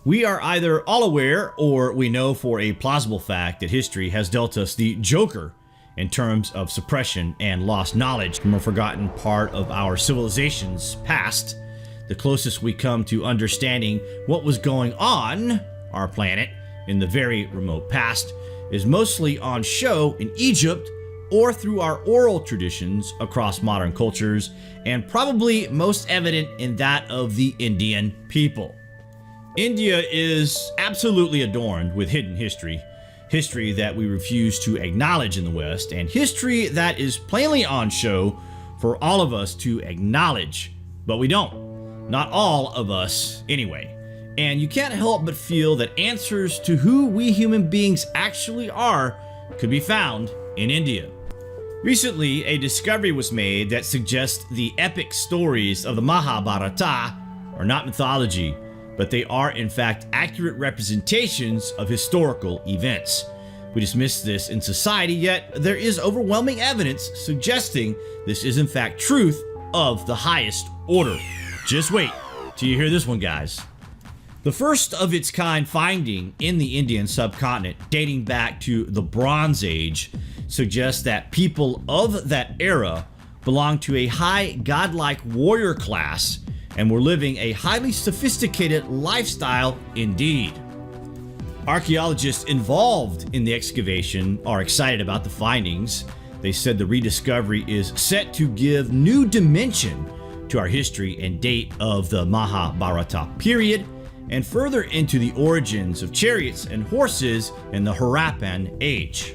We are either all aware or we know for a plausible fact that history has dealt us the joker in terms of suppression and lost knowledge from a forgotten part of our civilization's past. The closest we come to understanding what was going on our planet in the very remote past is mostly on show in Egypt or through our oral traditions across modern cultures, and probably most evident in that of the Indian people. India is absolutely adorned with hidden history, history that we refuse to acknowledge in the West, and history that is plainly on show for all of us to acknowledge, but we don't. Not all of us, anyway. And you can't help but feel that answers to who we human beings actually are could be found in India. Recently, a discovery was made that suggests the epic stories of the Mahabharata are not mythology, but they are in fact accurate representations of historical events. We dismiss this in society, yet there is overwhelming evidence suggesting this is in fact truth of the highest order. Just wait till you hear this one, guys. The first of its kind finding in the Indian subcontinent, dating back to the Bronze Age, suggests that people of that era belonged to a high godlike warrior class and were living a highly sophisticated lifestyle indeed. Archaeologists involved in the excavation are excited about the findings. They said the rediscovery is set to give new dimension to our history and date of the Mahabharata period, and further into the origins of chariots and horses in the Harappan age.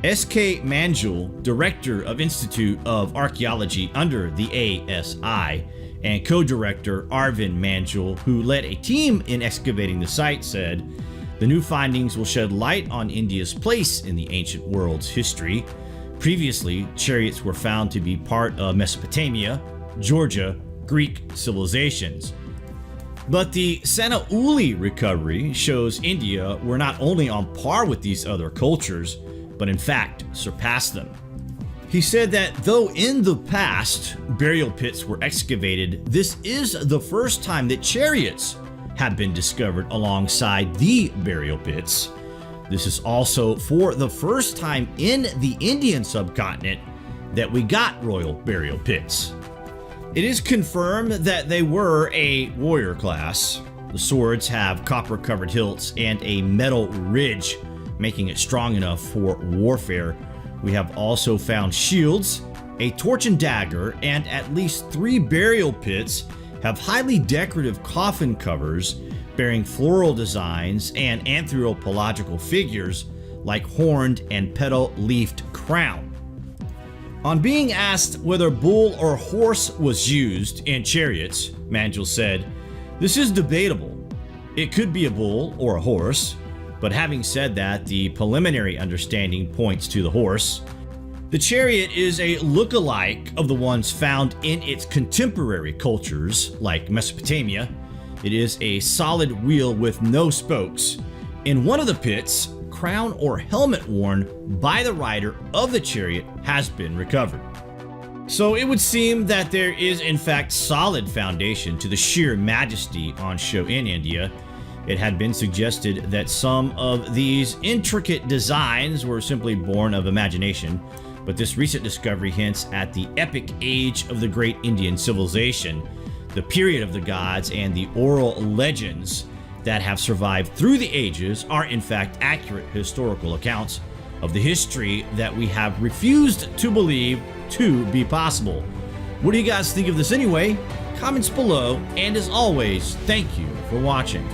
S.K. Manjul, director of Institute of Archaeology under the ASI, and co-director Arvind Manjul, who led a team in excavating the site, said, "The new findings will shed light on India's place in the ancient world's history. Previously, chariots were found to be part of Mesopotamia, Georgia, Greek civilizations. But the Sanauli recovery shows India were not only on par with these other cultures, but in fact surpassed them." He said that though in the past burial pits were excavated, this is the first time that chariots have been discovered alongside the burial pits. This is also for the first time in the Indian subcontinent that we got royal burial pits. It is confirmed that they were a warrior class. The swords have copper-covered hilts and a metal ridge, making it strong enough for warfare. We have also found shields, a torch and dagger, and at least 3 burial pits have highly decorative coffin covers bearing floral designs and anthropological figures like horned and petal-leafed crown. On being asked whether bull or horse was used in chariots, Manjul said, "This is debatable. It could be a bull or a horse, but having said that, the preliminary understanding points to the horse. The chariot is a look-alike of the ones found in its contemporary cultures, like Mesopotamia. It is a solid wheel with no spokes. In one of the pits, crown or helmet worn by the rider of the chariot has been recovered." So it would seem that there is in fact solid foundation to the sheer majesty on show in India. It had been suggested that some of these intricate designs were simply born of imagination, but this recent discovery hints at the epic age of the great Indian civilization, the period of the gods, and the oral legends that have survived through the ages are in fact accurate historical accounts of the history that we have refused to believe to be possible. What do you guys think of this anyway? Comments below, and as always, thank you for watching.